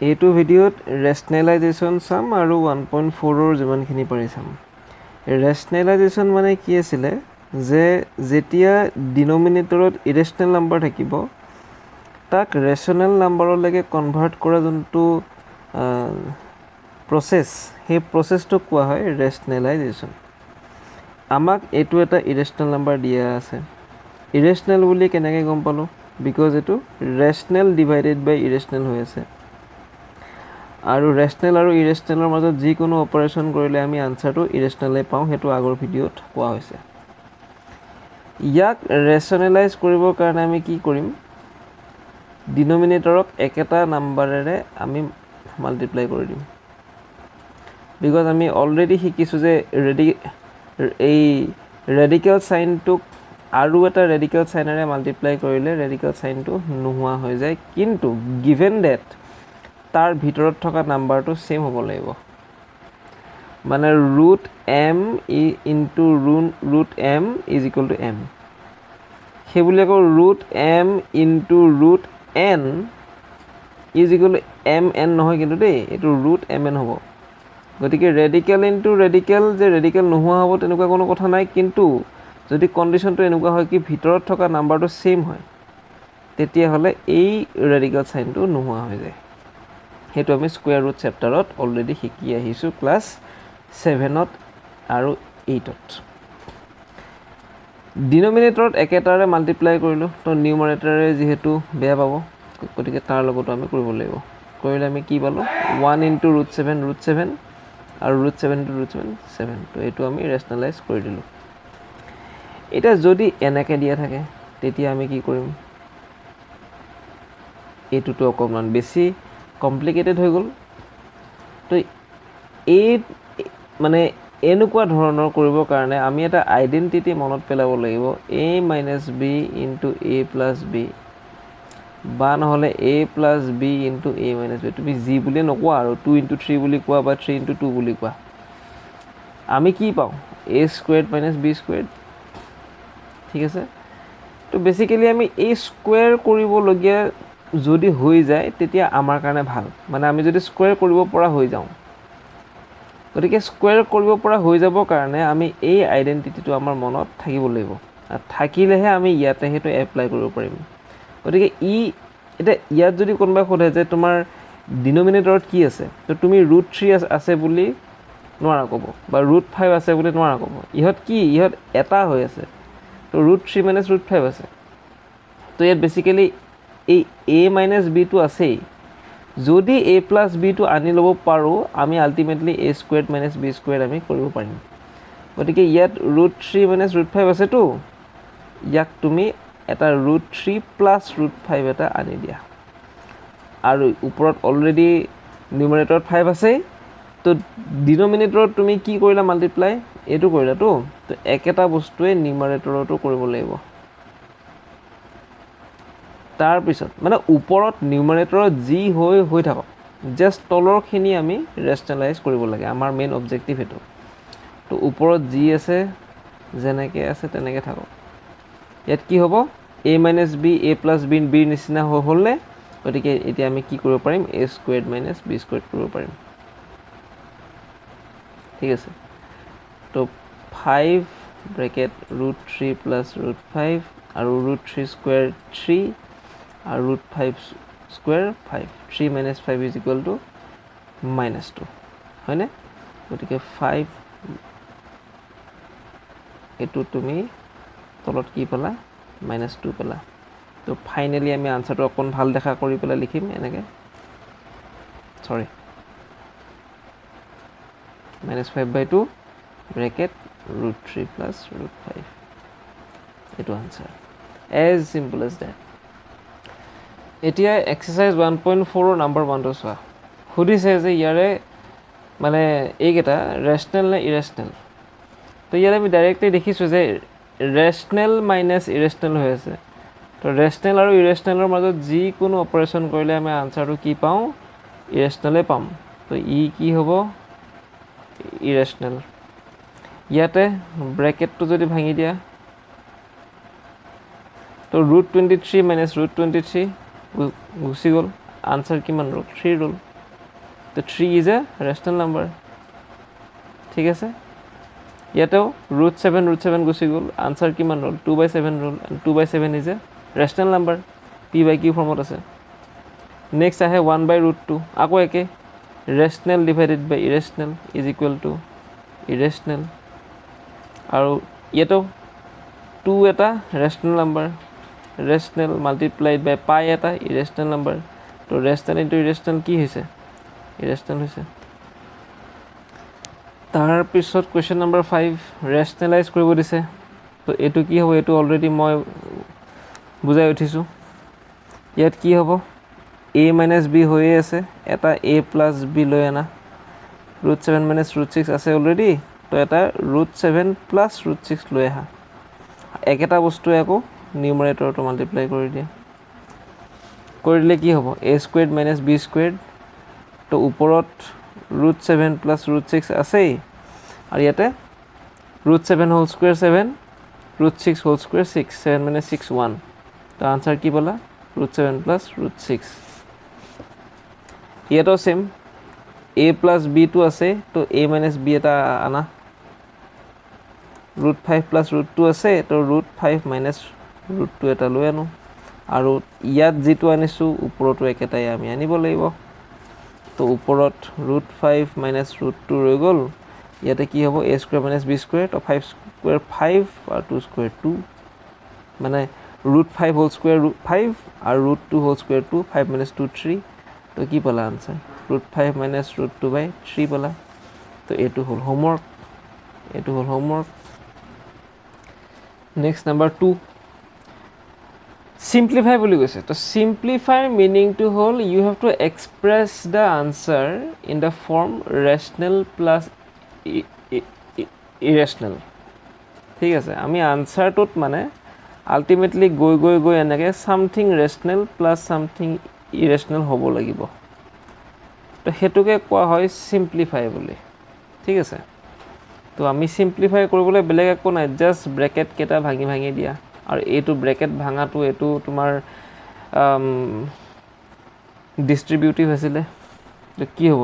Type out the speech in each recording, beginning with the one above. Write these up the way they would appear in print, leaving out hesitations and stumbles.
এইটো ভিডিঅ'ত ৰেচনেলাইজেশ্যন চাম আৰু 1.4ৰ যিমানখিনি পাৰি চাম। ৰেচনেলাইজেশ্যন মানে কি আছিলে যে যেতিয়া ডিনমিনেটৰত ইৰেচনেল নাম্বাৰ থাকিব তাক ৰেচনেল নাম্বাৰলৈকে কনভাৰ্ট কৰা যোনটো প্ৰচেছ সেই প্ৰচেছটোক কোৱা হয় ৰেচনেলাইজেশ্যন। আমাক এইটো এটা ইৰেচনেল নাম্বাৰ দিয়া আছে। ইৰেচনেল বুলি কেনেকৈ গম পালোঁ? বিকজ এইটো ৰেচনেল ডিভাইডেড বাই ইৰেচনেল হৈ আছে। আৰু ৰেচনেল আৰু ইৰেচনেলৰ মাজত যিকোনো অপাৰেশ্যন কৰিলে আমি আনচাৰটো ইৰেচনেলে পাওঁ, সেইটো আগৰ ভিডিঅ'ত কোৱা হৈছে। ইয়াক ৰেচনেলাইজ কৰিবৰ কাৰণে আমি কি কৰিম? ডিনমিনেটৰক একেটা নাম্বাৰেৰে আমি মাল্টিপ্লাই কৰি দিম। বিকজ আমি অলৰেডি শিকিছোঁ যে এই ৰেডিকেল চাইনটোক আৰু এটা ৰেডিকেল চাইনেৰে মাল্টিপ্লাই কৰিলে ৰেডিকেল চাইনটো নোহোৱা হৈ যায়, কিন্তু গিভেন ডেট তাৰ ভিতৰত থকা নাম্বাৰটো ছেম হ'ব লাগিব। মানে root M into root M is equal to M. সেইবুলি আকৌ root M into root N is equal to M N নহয় কিন্তু দেই, এইটো ৰুট এম এন হ'ব। গতিকে ৰেডিকেল ইনটু ৰেডিকেল যে ৰেডিকেল নোহোৱা হ'ব তেনেকুৱা কোনো কথা নাই, কিন্তু যদি কণ্ডিশ্যনটো এনেকুৱা হয় কি ভিতৰত থকা নাম্বাৰটো ছেম হয়, তেতিয়াহ'লে এই ৰেডিকেল চাইনটো নোহোৱা হৈ যায়। সেইটো আমি স্কুৱেৰ ৰুট চেপ্টাৰত অলৰেডি শিকি আহিছোঁ ক্লাছ 7ত আৰু 8ত। ডিনমিনেটৰত একেটাৰে মাল্টিপ্লাই কৰিলোঁ, তো নিউমাৰেটাৰে যিহেতু বেয়া পাব, গতিকে তাৰ লগতো আমি কৰিব লাগিব। কৰিলে আমি কি পালোঁ? 1 ইনটু ৰুট 7 আৰু ৰুট 7 ইনটু ৰুট 7, তো এইটো আমি ৰেচনেলাইজ কৰি দিলোঁ। এতিয়া যদি এনেকৈ দিয়া থাকে তেতিয়া আমি কি কৰিম? এইটোতো অকণমান বেছি কমপ্লিকেটেড হৈ গ'ল। তো এই মানে এনেকুৱা ধৰণৰ কৰিবৰ কাৰণে আমি এটা আইডেণ্টিটি মনত পেলাব লাগিব, a minus B into A plus B, বা নহ'লে a plus B into A minus B. তুমি যি বুলি নোকোৱা আৰু 2 ইনটু 3 বুলি কোৱা বা 3 ইনটু 2 বুলি কোৱা, আমি কি পাওঁ? a squared minus B squared. ঠিক আছে, তো বেচিকেলি আমি এই স্কুৱেৰ কৰিবলগীয়া যদি হৈ যায় তেতিয়া আমাৰ কাৰণে ভাল, মানে আমি যদি স্কুৱেৰ কৰিব পৰা হৈ যাওঁ। গতিকে স্কুৱেৰ কৰিব পৰা হৈ যাবৰ কাৰণে আমি এই আইডেণ্টিটিটো আমাৰ মনত থাকিব লাগিব, আৰু থাকিলেহে আমি ইয়াতে সেইটো এপ্লাই কৰিব পাৰিম। গতিকে এতিয়া ইয়াত যদি কোনোবাই সোধে যে তোমাৰ ডিনমিনেটৰত কি আছে, তো তুমি ৰুট 3 আছে বুলি নোৱাৰা ক'ব, বা ৰুট 5 আছে বুলি নোৱাৰা ক'ব। ইহঁত এটা হৈ আছে, তো ৰুট 3 মাইনাছ ৰুট 5 আছে। তো ইয়াত বেচিকেলি এই a মাইনাছ বিটো আছেই। যদি a প্লাছ বিটো আনি ল'ব পাৰোঁ, আমি ultimately a squared minus B স্কুৱেৰ্ড আমি কৰিব পাৰিম। গতিকে ইয়াত ৰুট 3 মাইনাছ ৰুট 5 আছেতো, ইয়াক তুমি এটা ৰুট 3 প্লাছ ৰুট 5 এটা আনি দিয়া। আৰু ওপৰত অলৰেডি নিউমাৰেটৰত 5 আছেই, তো ডিনমিনেটৰত তুমি কি কৰিলা? মাল্টিপ্লাই এইটো কৰিলাতো, তো একেটা বস্তুৱে নিউমাৰেটৰতো কৰিব লাগিব। তাৰপিছত মানে ওপৰত নিউমাৰেটৰত যি হৈ থাকক, জাষ্ট তলৰখিনি আমি ৰেচনেলাইজ কৰিব লাগে, আমাৰ মেইন অবজেক্টিভ সেইটো। তো ওপৰত যি আছে যেনেকৈ আছে তেনেকৈ থাকক। ইয়াত কি হ'ব? a minus B A plus বিৰ নিচিনা হ'লে, গতিকে এতিয়া আমি কি কৰিব পাৰিম? a স্কুৱেৰ্ড মাইনাছ বি স্কুৱেৰ্ড কৰিব পাৰিম। ঠিক আছে, তো 5 ব্ৰেকেট ৰুট 3 প্লাছ ৰুট 5 আৰু ৰুট 3 স্কুৱেৰ 3 আৰু root 5 square 5, 3 minus 5 is equal two -2, হয়নে? গতিকে 5 এইটো তুমি তলত কি পালা? -2 পালা। তো ফাইনেলি আমি আনচাৰটো অকণ ভাল দেখা কৰি পেলাই লিখিম এনেকৈ, -5/2 ব্ৰেকেট ৰুট 3 প্লাছ ৰুট 5, এইটো answer. As simple as that. এতিয়া এক্সাৰচাইজ 1.4ৰ নাম্বাৰ 1টো চোৱা। সুধিছে যে ইয়াৰে মানে এইকেইটা ৰেচনেল নে ইৰেচনেল। তো ইয়াত আমি ডাইৰেক্টলি দেখিছোঁ যে ৰেচনেল মাইনাছ ইৰেচনেল হৈ আছে। তো ৰেচনেল আৰু ইৰেচনেলৰ মাজত যিকোনো অপাৰেশ্যন কৰিলে আমি আনচাৰটো কি পাওঁ? ইৰেচনেলে পাম। তো কি হ'ব? ইৰেচনেল। ইয়াতে ব্ৰেকেটটো যদি ভাঙি দিয়া, তো ৰুট 23 মাইনাছ ৰুট 23 গুচি গ'ল, আনসাৰ কিমান ৰ'ল 3 ৰ'ল তো 3 ইজ এ ৰেচনেল নাম্বাৰ ঠিক আছে ইয়াতেও √7 গুচি গ'ল আনসাৰ কিমান ৰ'ল 2/7 ৰ'ল and 2/7 is a rational number p/q ফৰ্মত আছে নেক্সট আহে 1/√2 আকৌ একে rational divided by irrational is equal to irrational আৰু ইয়াতো 2 এটা rational number rational multiplied by pi এটা ইৰেচনেল নাম্বাৰ তো ৰেচনেল ইনটু ইৰেচনেল কি হৈছে ইৰেচনেল হৈছে তাৰ পিছত কুৱেশ্যন নম্বৰ 5 ৰেচনেলাইজ কৰিব দিছে তো এইটো কি হ'ব এইটো অলৰেডি মই বুজাই উঠিছোঁ ইয়াত কি হ'ব a - b হৈয়ে আছে এটা a + b লৈ আনা √7 - √6 আছে অলৰেডি তো এটা √7 + √6 লৈ আহা একেটা বস্তুৱে আকৌ নিউমাৰেটৰটো মাল্টিপ্লাই কৰি দিয়া কৰি দিলে কি হ'ব a² - b² তো ওপৰত √7 + √6 আছেই আৰু ইয়াতে √7 হোল স্কুৱেৰ 7 √6 হোল স্কুৱেৰ 6 7 - 6 1 তো আনসাৰ কি পালা √7 + √6 ইয়াতো সেম a + b টো আছে তো a - b এটা আনা √5 + √2 আছে তো √5 - √2 এটা লৈ আনো আৰু ইয়াত যিটো আনিছোঁ ওপৰতো একেটাই আমি আনিব লাগিব তো ওপৰত √5 - √2 ৰৈ গ'ল ইয়াতে কি হ'ব a² - b² তো 5² 5 আৰু 2² 2 মানে √5 হোল স্কুৱেৰ 5 আৰু √2 হোল স্কুৱেৰ 2 5 - 2 3 তো কি পালা আনসাৰ √5 - √2/3 পালা তো এইটো হ'ল হোমৱৰ্ক নেক্সট নাম্বাৰ 2 simplify বুলি কৈছে তো simplify মিনিংটো হ'ল you have to express the answer in the form rational plus irrational ঠিক আছে আমি আনসাৰটোত মানে আলটিমেটলি গৈ এনেকৈ সামথিং ৰেচনেল প্লাছ সামথিং ইৰেচনেল হ'ব লাগিব তো সেইটোকে কোৱা হয় সিম্পলিফাই বুলি ঠিক আছে তো আমি সিম্পলিফাই কৰিবলৈ বেলেগ একো নাই জাষ্ট ব্ৰেকেট কেইটা ভাঙি দিয়া আৰু এইটো ব্ৰেকেট ভাঙাটো এইটো তোমাৰ ডিস্ট্ৰিবিউটিভ আছিলে তো কি হ'ব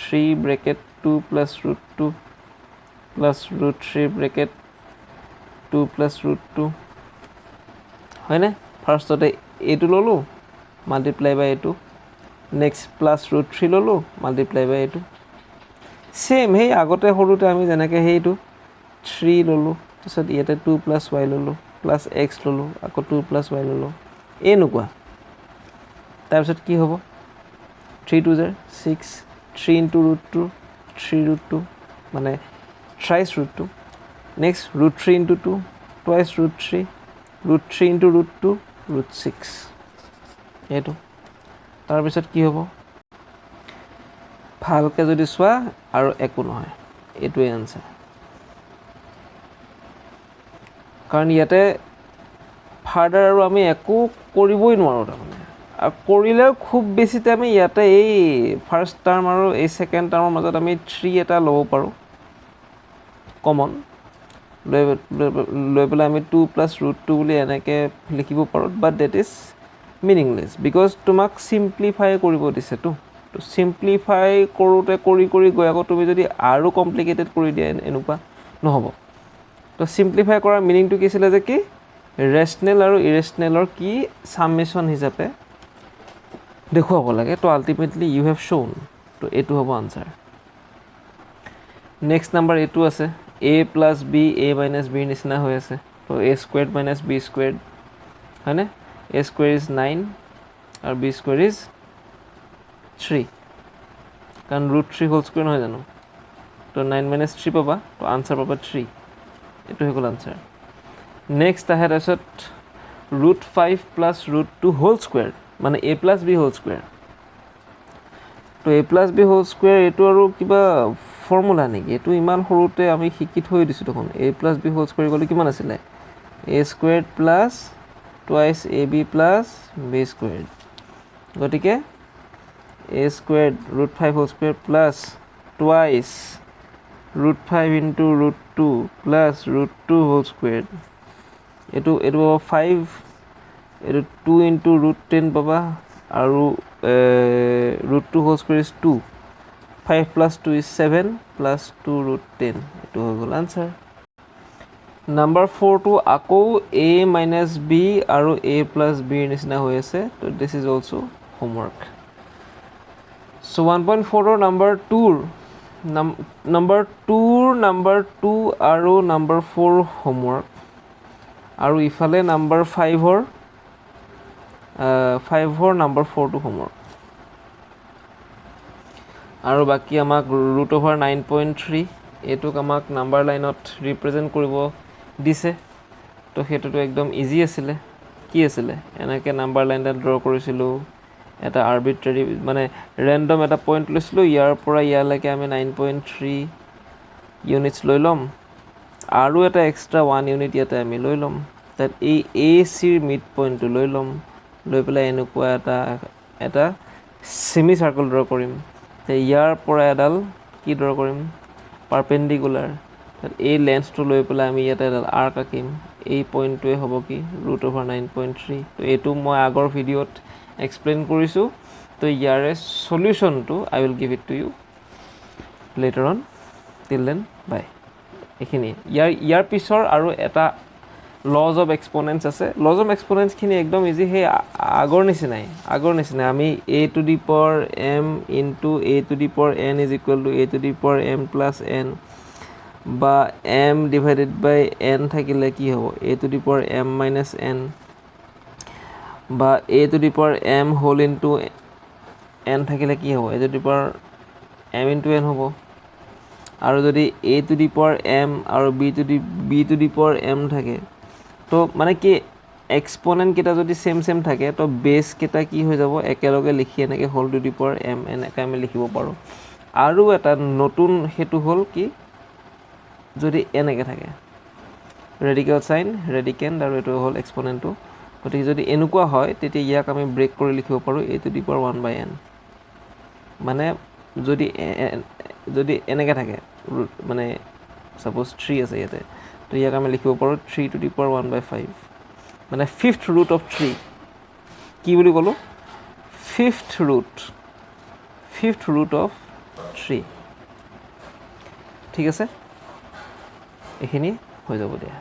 3 ব্ৰেকেট 2 + √2 + √3 ব্ৰেকেট 2 + √2 হয়নে ফাৰ্ষ্টতে এইটো ল'লোঁ মাল্টিপ্লাই বাই এইটো নেক্সট প্লাছ √3 ল'লোঁ মাল্টিপ্লাই বাই এইটো সেম সেই আগতে সৰুতে আমি যেনেকৈ সেইটো 3 ল'লোঁ তাৰপিছত ইয়াতে 2 + y ল'লোঁ প্লাছ x ল'লোঁ আকৌ 2 + y ল'লোঁ এনেকুৱা তাৰপিছত কি হ'ব 3 2 6 3 × √2 3 √2 মানে thrice √2 নেক্সট √3 × 2 twice √3 √3 × √2 √6 এইটো তাৰপিছত কি হ'ব ভালকৈ যদি চোৱা আৰু একো নহয় এইটোৱে আনসাৰ কাৰণ ইয়াতে ফাৰ্দাৰ আৰু আমি একো কৰিবই নোৱাৰোঁ তাৰমানে আৰু কৰিলেও খুব বেছিতে আমি ইয়াতে এই ফাৰ্ষ্ট টাৰ্ম আৰু এই ছেকেণ্ড টাৰ্মৰ মাজত আমি 3 এটা ল'ব পাৰোঁ কমন লৈ পেলাই আমি 2 + √2 বুলি এনেকৈ লিখিব পাৰোঁ বাট ডেট ইজ মিনিংলেছ বিকজ তোমাক সিম্পলিফাই কৰিব দিছেতো তো সিম্পলিফাই কৰোঁতে কৰি গৈ আকৌ তুমি যদি আৰু কমপ্লিকেটেড কৰি দিয়া এনেকুৱা নহ'ব তো সিম্পলিফাই কৰাৰ মিনিংটো কি আছিলে যে কি ৰেচনেল আৰু ইৰেচনেলৰ কি সামেশ্যন হিচাপে দেখুৱাব লাগে তো আলটিমেটলি ইউ হেভ shown তো এইটো হ'ব আনসাৰ নেক্সট নাম্বাৰ এইটো আছে a + b a - b নিচিনা হৈ আছে তো a² - b² হয়নে a² ইজ 9 আৰু b² ইজ 3 কাৰণ √3 হোল স্কুৱেৰ নহয় জানো তো 9 - 3 পাবা তো আনসাৰ পাবা 3 এইটো হৈ গ'ল আনসাৰ নেক্সট আহে তাৰপিছত √5 + √2 হোল স্কুৱেৰ মানে a + b হোল স্কুৱেৰ তো a + b হোল স্কুৱেৰ এইটো আৰু কিবা ফৰ্মুলা নেকি এইটো ইমান সৰুতে আমি শিকি থৈ দিছোঁ দেখোন a + b হোল স্কুৱেৰ গ'লে কিমান আছিলে a² + twice ab + b² গতিকে a² √5 whole square plus twice √5 × √2 plus √2 whole square এইটো পাবা 5 এইটো 2 × √10 পাবা আৰু root 2 whole square is 2. 5 plus 2 is 7 plus 2 root 10. It will answer. Number 4 to আকৌ a minus b আৰু a plus b নিচিনা হৈ আছে. So this is also homework. So 1.4 number 2 number 2 আৰু number 4 homework. আৰু ইফালে number 5 or number 4 to homework. আৰু বাকি আমাক root over 9.3 এটোক আমাক নাম্বাৰ লাইনত ৰিপ্ৰেজেন্ট কৰিব দিছে তো হেতুটো একদম ইজি আছিল কি আছিল এনেকে নাম্বাৰ লাইন এটা ড্ৰ কৰিছিল এটা আৰবিট্ৰাৰি মানে ৰেন্ডম এটা পইণ্ট লৈছিল ইয়াৰ পৰা ইয়ালৈকে আমি 9.3 ইউনিটস লৈ লম আৰু এটা এক্সট্ৰা 1 ইউনিট ইয়াতে আমি লৈ লম তাত এই AC ৰ মিড পইণ্টটো লৈ লম লৈ পেলাই এনেকুৱা এটা সেমি সাৰ্কেল ড্ৰ কৰিম তে ইয়াৰ পৰা এডাল কি ড্ৰ কৰিম পাৰপেন্ডিকুলাৰ এই লেন্থটো লৈ পেলাই আমি ইয়াতে এডাল আৰ্ক আঁকিম এই পইণ্টটোৱে হ'ব কি root over 9.3 তো এটো মই আগৰ ভিডিঅত এক্সপ্লেইন কৰিছো তো ইয়াৰে সলিউশনটো I will give it to you later on till then bye এখিনি ইয়াৰ পিছৰ আৰু এটা laws of exponents আছে laws of exponents খিনি একদম ইজি হে আগৰ নিচিনাই আমি a to the power m into a to the power n is equal to a to the power m plus n বা m divided by n থাকিলে কি হ'ব a to the power m minus n বা a to the power m whole into n থাকিলে কি হ'ব a to the power m into n হ'ব আৰু যদি a to the power m আৰু b to the power m থাকে তো মানে কি এক্সপোনেন্ট কেটা যদি সেম থাকে তো বেস কেটা কি হৈ যাব একেলগে লিখি এনেকে whole to the power m এনেকৈ আমি লিখিব পাৰো আৰু এটা নতুন হেতু হল কি যদি এনেকে থাকে ৰেডিকেল সাইন ৰেডিকেন্ড আৰু এটো হল এক্সপোনেন্টটো গতিকে যদি এনেকুৱা হয় তেতিয়া ইয়াক আমি ব্ৰেক কৰি লিখিব পাৰো a to the power 1/n মানে যদি এনেকে থাকে মানে সাপোজ 3 আছে ইয়াতে তো ইয়াক আমি লিখিব পাৰো 3 to the power 1/5 মানে fifth root of 3 কি বুলি কলো fifth root of 3 ঠিক আছে এখিনি হৈ যাব দিয়া